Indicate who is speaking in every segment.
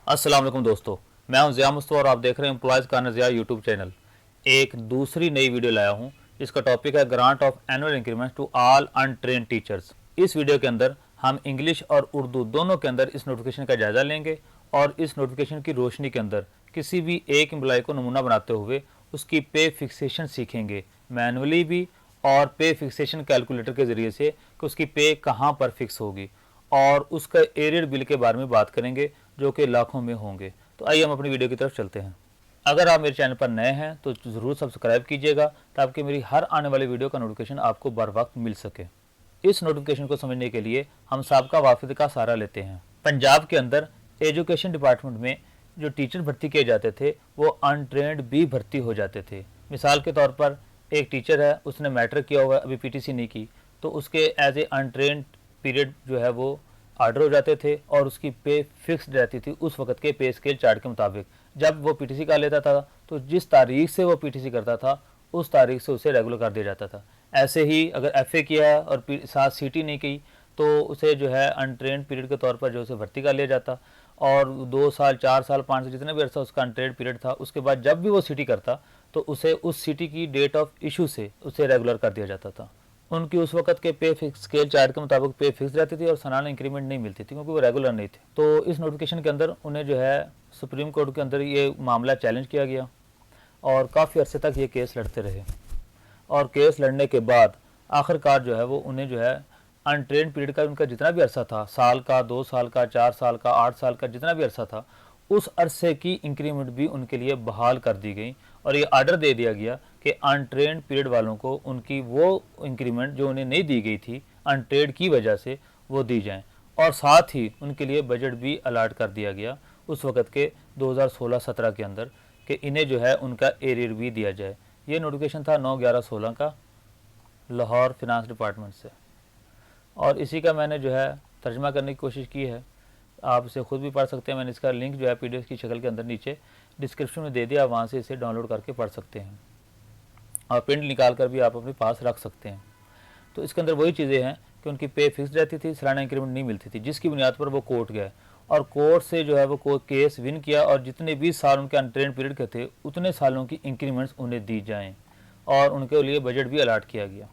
Speaker 1: अस्सलाम वालेकुम दोस्तों, मैं हूं ज़िया मुस्तफ़ा और आप देख रहे हैं employees corner Zia YouTube channel. एक दूसरी नई वीडियो लाया हूं जिसका टॉपिक है grant of annual increment to all untrained teachers. इस वीडियो के अंदर हम इंग्लिश और उर्दू दोनों के अंदर इस नोटिफिकेशन का जायज़ा लेंगे और इस नोटिफिकेशन की रोशनी के अंदर किसी भी एक एम्प्लॉय को नमूना बनाते हुए उसकी पे फिक्सेशन सीखेंगे, मैनुअली भी और पे फिक्सेशन कैलकुलेटर के ज़रिए से कि उसकी पे कहाँ पर फिक्स होगी, और उसका एरियर बिल के बारे में बात करेंगे जो कि लाखों में होंगे। तो आइए हम अपनी वीडियो की तरफ चलते हैं। अगर आप मेरे चैनल पर नए हैं तो ज़रूर सब्सक्राइब कीजिएगा ताकि मेरी हर आने वाली वीडियो का नोटिफिकेशन आपको बर वक्त मिल सके। इस नोटिफिकेशन को समझने के लिए हम साबका वाफिद का सहारा लेते हैं। पंजाब के अंदर एजुकेशन डिपार्टमेंट में जो टीचर भर्ती किए जाते थे वो अनट्रेंड भी भर्ती हो जाते थे। मिसाल के तौर पर एक टीचर है, उसने मैट्रिक किया हुआ है, अभी पीटीसी नहीं की, तो उसके एज ए अनट्रेंड पीरियड जो है वो आर्डर हो जाते थे और उसकी पे फिक्स्ड रहती थी उस वक्त के पे स्केल चार्ट के मुताबिक। जब वो पीटीसी कर लेता था तो जिस तारीख से वो पीटीसी करता था उस तारीख से उसे रेगुलर कर दिया जाता था। ऐसे ही अगर एफए किया और साथ सीटी नहीं की तो उसे जो है अनट्रेंड पीरियड के तौर पर जो उसे भर्ती कर लिया जाता, और 2 साल 4 साल 5 साल जितना भी अर्सा उसका अनट्रेंड पीरियड था, उसके बाद जब भी वो सीटी करता तो उसे उस सीटी की डेट ऑफ इशू से उसे रेगुलर कर दिया जाता था। उनकी उस वक्त के पे फिक्स स्केल चार्ट के मुताबिक पे फिक्स रहती थी और सालाना इंक्रीमेंट नहीं मिलती थी क्योंकि वो रेगुलर नहीं थे। तो इस नोटिफिकेशन के अंदर उन्हें जो है सुप्रीम कोर्ट के अंदर ये मामला चैलेंज किया गया और काफ़ी अरसे तक ये केस लड़ते रहे, और केस लड़ने के बाद आखिरकार जो है वो उन्हें जो है अनट्रेंड पीरियड का उनका जितना भी अरसा था, साल का, 2 साल का, 4 साल का, 8 साल का, जितना भी अरसा था, उस अरसे की इंक्रीमेंट भी उनके लिए बहाल कर दी गई और ये आर्डर दे दिया गया कि अनट्रेंड पीरियड वालों को उनकी वो इंक्रीमेंट जो उन्हें नहीं दी गई थी अनट्रेड की वजह से वो दी जाएँ, और साथ ही उनके लिए बजट भी अलाट कर दिया गया उस वक़्त के 2016-17 के अंदर कि इन्हें जो है उनका एरियर भी दिया जाए। ये नोटिफिकेशन था 9/11/16 का लाहौर फिनांस डिपार्टमेंट से, और इसी का मैंने जो है तर्जमा करने की कोशिश की है। आप इसे खुद भी पढ़ सकते हैं, मैंने इसका लिंक जो है पीडीएफ की शक्ल के अंदर नीचे डिस्क्रिप्शन में दे दिया, वहाँ से इसे डाउनलोड करके पढ़ सकते हैं और प्रिंट निकाल कर भी आप अपने पास रख सकते हैं। तो इसके अंदर वही चीज़ें हैं कि उनकी पे फिक्स रहती थी, सालाना इंक्रीमेंट नहीं मिलती थी, जिसकी बुनियाद पर वो कोर्ट गए और कोर्ट से जो है वो केस विन किया और जितने 20 साल उनके अनट्रेंड पीरियड के थे उतने सालों की इंक्रीमेंट्स उन्हें दी जाएँ और उनके लिए बजट भी अलाट किया गया।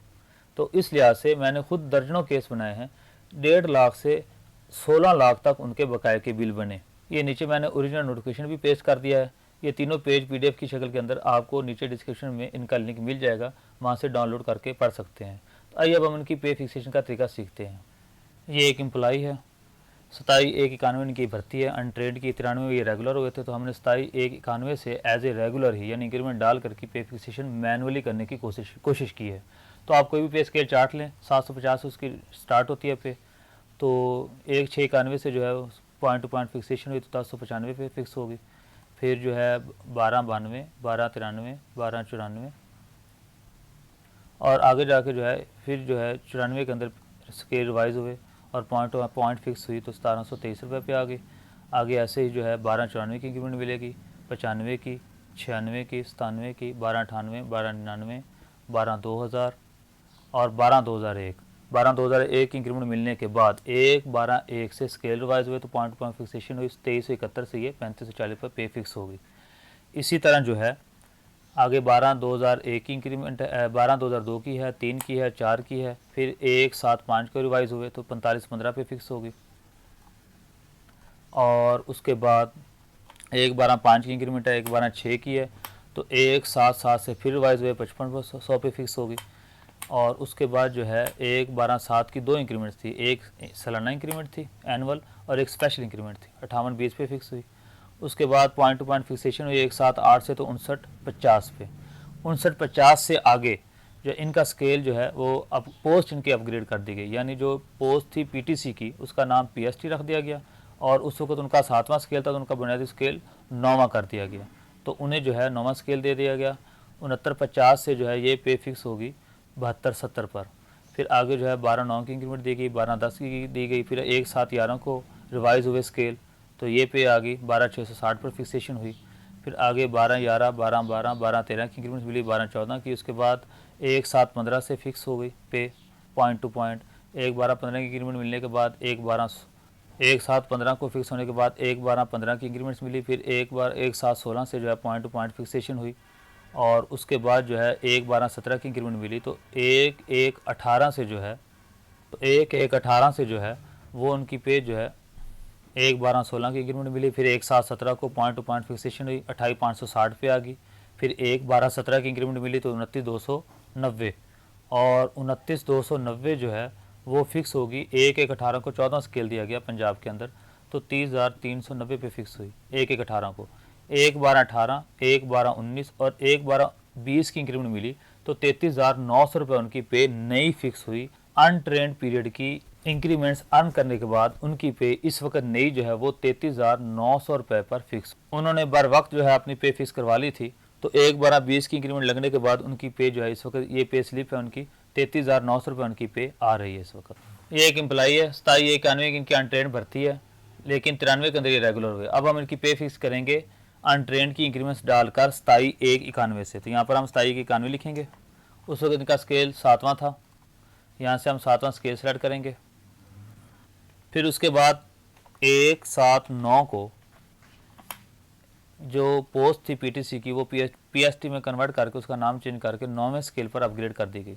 Speaker 1: तो इस लिहाज से मैंने खुद दर्जनों केस बनाए हैं। 1.5 लाख से 16 लाख तक उनके बकाए के बिल बने। ये नीचे मैंने ओरिजिनल नोटिफिकेशन भी पेश कर दिया है। ये तीनों पेज पीडीएफ की शक्ल के अंदर आपको नीचे डिस्क्रिप्शन में इनका लिंक मिल जाएगा, वहाँ से डाउनलोड करके पढ़ सकते हैं। तो आइए अब हम इनकी पे फिक्सेशन का तरीका सीखते हैं। ये एक एम्प्लॉई है, 27/1/91 इनकी भर्ती है, अनट्रेड की 93 ये रेगुलर हुए थे, तो हमने 27/1/91 से एज ए रेगुलर ही यानी इंक्रीमेंट डाल करके पे फिक्सेशन मैनुअली करने की कोशिश की है। तो आप कोई भी पे स्केल चार्ट लें, 750 उसकी स्टार्ट होती है पे, तो 1/6/91 से जो है पॉइंट टू पॉइंट फिक्सेशन हुई तो 1095 पे फिक्स होगी। फिर जो है 12/92, 12/93, 12/94 और आगे जाके जो है फिर जो है 94 के अंदर स्केल रिवाइज हुए और पॉइंट फिक्स हुई तो 1723 रुपये पे आ गई। आगे ऐसे ही जो है 12/94 की इंक्रीमेंट मिलेगी, 95 की, 96 की, 97 की, 12/98, 12/99, 12/2000 और 12/2001। 12/2001 की इंक्रीमेंट मिलने के बाद 1/12/1 से स्केल रिवाइज हुए तो पॉइंट पॉइंट फिक्सेशन हुई, 2371 से ये 3540 पर पे फिक्स होगी। इसी तरह जो है आगे 12/2001 की इंक्रीमेंट 12/2002 की है, 3 की है, 4 की है, फिर 1/7/5 को रिवाइज हुए तो 4515 पे फिक्स होगी, और उसके बाद 1/12/5 की इंक्रीमेंट है, 1/12/6 की है तो 1/7/7 से फिर रिवाइज हुए 5500 पे फिक्स होगी, और उसके बाद जो है 1/12/7 की 2 इंक्रीमेंट थी, एक सालाना इंक्रीमेंट थी एनुअल और एक स्पेशल इंक्रीमेंट थी, 5820 पे फिक्स हुई। उसके बाद पॉइंट टू पॉइंट फिक्सेशन हुई 1/7/8 से तो 5950 पे। 5950 से आगे जो इनका स्केल जो है वो अब पोस्ट इनकी अपग्रेड कर दी गई, यानी जो पोस्ट थी पीटीसी की उसका नाम पीएसटी रख दिया गया और उस वक्त उनका 7वां स्केल था तो उनका बुनियादी स्केल 9वां कर दिया गया, तो उन्हें जो है 9वां स्केल दे दिया गया। 6950 से जो है ये पे फिक्स होगी 7270 पर। फिर आगे जो है 12/9 की इंक्रीमेंट दी गई, 12/10 की दी गई, फिर 1/7/11 को रिवाइज हुए स्केल तो ये पे आ गई 12/660 पर फिक्सेशन हुई। फिर आगे 12/11, 12/12, 12/13 की इंक्रीमेंट मिली, 12/14 की, उसके बाद 1/7/15 से फिक्स हो गई पे पॉइंट टू पॉइंट। 1/12/15 की इंक्रीमेंट मिलने के बाद 1/12 एक साथ 15 को फिक्स होने के बाद 1/12/15 की इंक्रीमेंट्स मिली, फिर एक साथ 16 से जो है पॉइंट टू पॉइंट फिक्सेशन हुई, और उसके बाद जो है 1/12/17 की इंक्रीमेंट मिली। तो 1/1/18 से जो है, तो 1/1/18 से जो है वो उनकी पे जो है 1/12/16 की इंक्रीमेंट मिली, फिर 1/7/17 को पॉइंट टू पॉइंट फिक्सेशन हुई, 28,560 पे आ गई, फिर 1/12/17 की इंक्रीमेंट मिली तो 29,290, और 29,290 जो है वो फिक्स होगी। 1/1/18 को 14 स्केल दिया गया पंजाब के अंदर, तो 30,390 पे फिक्स हुई 1/1/18 को। 1/12/18, 1/12/19 और 1/12/20 की इंक्रीमेंट मिली तो 33,900 रुपये उनकी पे नई फिक्स हुई। अनट्रेंड पीरियड की इंक्रीमेंट्स अर्न करने के बाद उनकी पे इस वक्त नई जो है वो 33,900 रुपये पर फिक्स। उन्होंने बर वक्त जो है अपनी पे फिक्स करवा ली थी, तो 1/12/20 की इंक्रीमेंट लगने के बाद उनकी पे जो है इस वक्त, ये पे स्लिप है उनकी, 33,900 रुपये उनकी पे आ रही है इस वक्त। ये एक एम्प्लाई है 27/91 की इनकी अनट्रेंड भर्ती है, लेकिन 93 के अंदर ये रेगुलर हुए। अब हम इनकी पे फिक्स करेंगे अनट्रेंड की इंक्रीमेंट्स डालकर 27/1/91 से। तो यहाँ पर हम 27/91 लिखेंगे। उस वक्त इनका स्केल 7वां था, यहाँ से हम 7वां स्केल सेलेक्ट करेंगे। फिर उसके बाद 1/7/9 को जो पोस्ट थी पीटीसी की वो पीएसटी में कन्वर्ट करके उसका नाम चेंज करके 9वें स्केल पर अपग्रेड कर दी गई।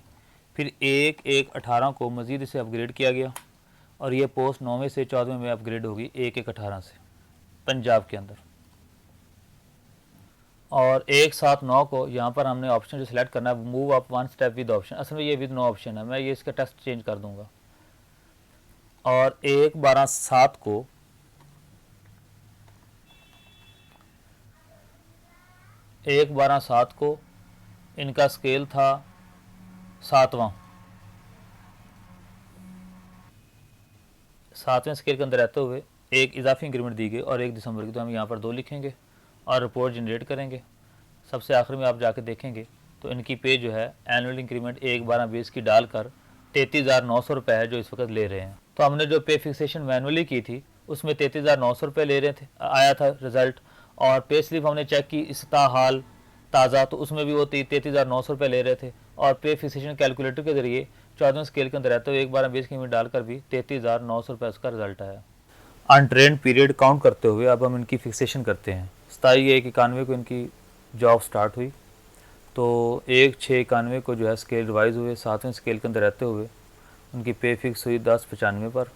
Speaker 1: फिर 1/1/18 को मज़ीद इसे अपग्रेड किया गया, और ये पोस्ट 9वें से 14वें में अपग्रेड होगी 1/1/18 से पंजाब के अंदर। और 1/7/9 को यहाँ पर हमने ऑप्शन जो सिलेक्ट करना है move up 1 step with option, असल में ये विद नो ऑप्शन है, मैं ये इसका टेक्स्ट चेंज कर दूंगा। और 1/12/7 को 1/12/7 को इनका स्केल था 7वां, 7वें स्केल के अंदर रहते हुए एक इजाफी इंक्रीमेंट दी गई और 1 दिसंबर की, तो हम यहाँ पर 2 लिखेंगे और रिपोर्ट जनरेट करेंगे। सबसे आखिर में आप जाके देखेंगे तो इनकी पे जो है एनुअल इंक्रीमेंट 1/12/20 की डालकर 33,900 रुपये है जो इस वक्त ले रहे हैं। तो हमने जो पे फिक्सेशन मैनुअली की थी उसमें 33,900 रुपये ले रहे थे, आया था रिजल्ट, और पे स्लिप हमने चेक की इसता हाल ताज़ा, तो उसमें भी वो 33,900 रुपये ले रहे थे, और पे फिक्सेशन कैलकुलेटर के जरिए 14वें स्केल के अंदर रहते हुए 1/12/20 की डालकर भी 33,900 रुपये उसका रिजल्ट आया। अनट्रेंड पीरियड काउंट करते हुए अब हम इनकी फिक्सेशन करते हैं। 27/1/91 को इनकी जॉब स्टार्ट हुई, तो 1/6/91 को जो है स्केल रिवाइज़ हुए, 7वें स्केल के अंदर रहते हुए उनकी पे फिक्स हुई 10/95 पर,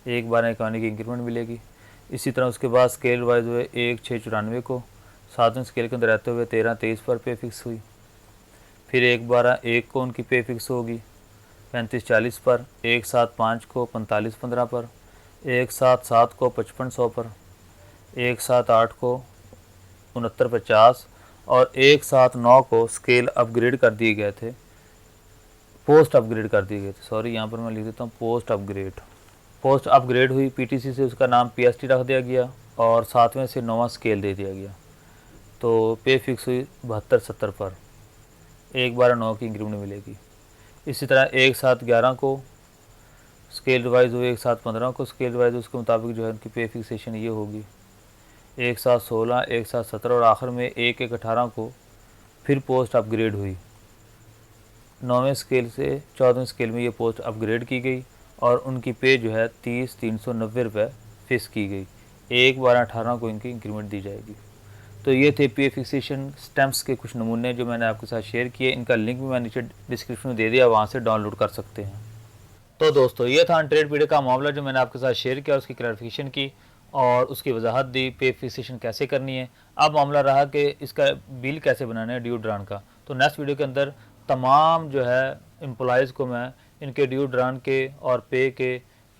Speaker 1: 1/12/91 की इंक्रीमेंट मिलेगी। इसी तरह उसके बाद स्केल रिवाइज़ हुए 1/6/94 को 7वें स्केल के अंदर रहते हुए 13/23 पर पे फिक्स हुई। फिर 1/12/1 को उनकी पे फिक्स होगी 35/40 पर, 1/7/5 को 45/15 पर, 1/7/7 को 5500 पर, 1/7/8 को 69/50 और 1/7/9 को स्केल अपग्रेड कर दिए गए थे, पोस्ट अपग्रेड कर दिए गए थे, सॉरी यहाँ पर मैं लिख देता हूँ पोस्ट अपग्रेड हुई। पीटीसी से उसका नाम पीएसटी रख दिया गया और 7वें से 9वां स्केल दे दिया गया, तो पे फिक्स हुई 72/70 पर, 1/12/9 की इंक्रीमेंट मिलेगी। इसी तरह 1/7/11 को स्केल रिवाइज हुई, 1/7/15 को स्केल रिवाइज हुई, उसके मुताबिक जो है उनकी पे फिक्सेशन ये होगी 1/7/16, 1/7/17 और आखिर में 1/1/18 को फिर पोस्ट अपग्रेड हुई। 9वें स्केल से 14वें स्केल में ये पोस्ट अपग्रेड की गई और उनकी पे जो है 30,390 रुपये फिक्स की गई। 1/12/18 को इनकी इंक्रीमेंट दी जाएगी। तो ये थे पे फिक्सेशन स्टैम्प्स के कुछ नमूने जो मैंने आपके साथ शेयर किए। इनका लिंक भी मैं नीचे डिस्क्रिप्शन में दे दिया, वहाँ से डाउनलोड कर सकते हैं। तो दोस्तों ये था अनट्रेड पीरियड का मामला जो मैंने आपके साथ शेयर किया, उसकी क्लैरिफिकेशन की और उसकी वजाहत दी पे फिक्सेशन कैसे करनी है। अब मामला रहा कि इसका बिल कैसे बनाना है ड्यू ड्रान का। तो नेक्स्ट वीडियो के अंदर तमाम जो है एम्प्लॉयज़ को मैं इनके ड्यू ड्रान के और पे के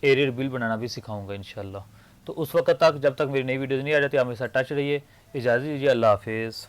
Speaker 1: एरियर बिल बनाना भी सिखाऊंगा इंशाल्लाह। तो उस वक्त तक, जब तक मेरी नई वीडियोज़ नहीं आ जाती, आप मेरे साथ टच रहिए। इजाज़त दीजिए, अल्लाह हाफिज़।